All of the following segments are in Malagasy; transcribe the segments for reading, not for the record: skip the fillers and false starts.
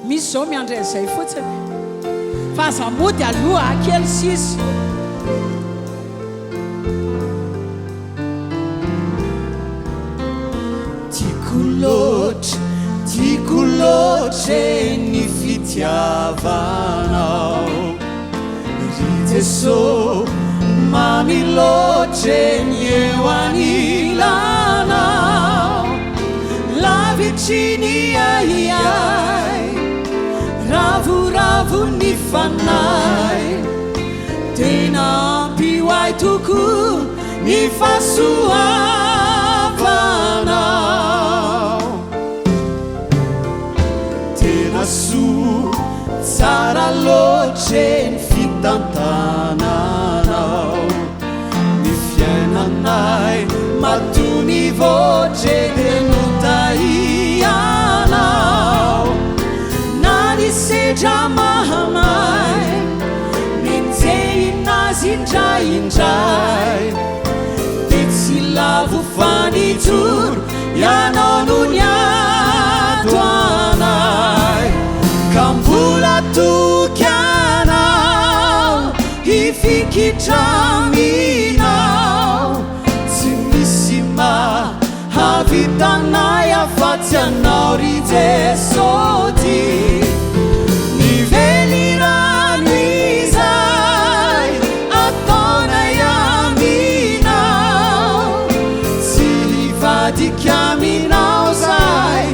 misy zao miandry an'izay fotsiny fa zamody aloha akely sisy tiako loatra ny fitiavanao ry Jesosy mamy loatra ny eo anilanao lavitriny aiai ravoravo ny fanahy tena ampioay toko ny fahasoavanao tena soa tsara loatra ny fitantananao ny fiainanay matony voatra dia notahianao na ny sedra mahamay minjehinazy indraindray dia tsy lavo fanitsoro ianao no ny ato anay ka mbola tokanao hifikitraminao tsy misy mahavitanay afatsy anao ry Jesosy nivelirano izay ataonay aminao tsy hivadika aminao zay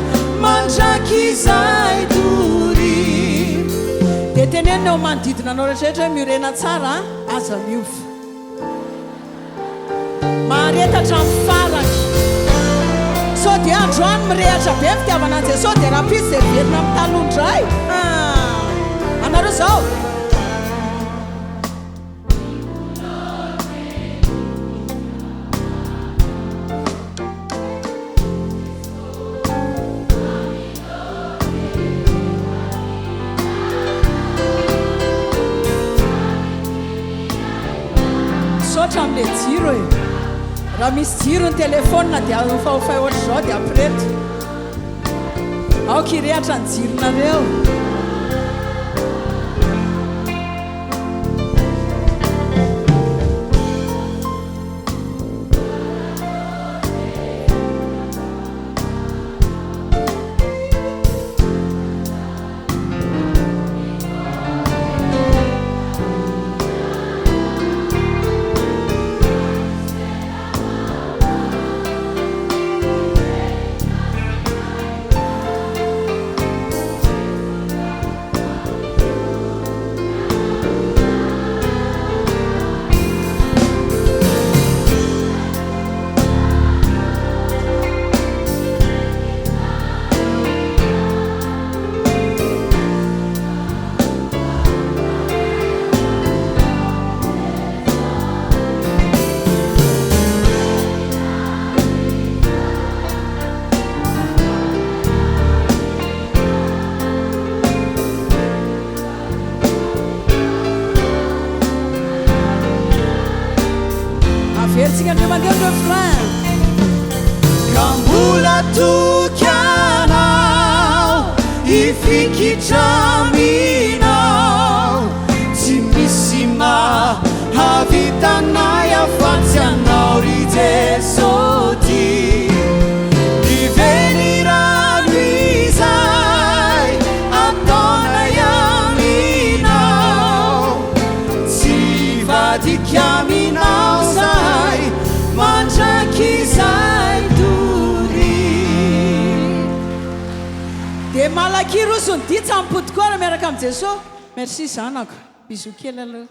mandraky izay tory dia tenenina eo manodidina anao rehetrarehetra hoe miorena tsara aza miofo maharetatra amin'ny faraky sao dia androany mirehatra be fitiavana an Jesosy dia raha pisy zay verina amin'ny talondray anareo zao sotra amin'le jiro e raha misy jiro ny telefônina dia fahofay ohatra zao dia apreto aoka irehatra ny jironareo averitsika andreo mandeha refrain ka mbola tokanao hifikitraminao tsy misy mahavitanay afatsy anao ry Jesosy nivelirano izay ataonay aminao tsy hivadika aminao zay mandraky izay tory dia malaky rosony dia tsampodikoara miaraka amin'ny Jesosy merci zanako bisou kely aloha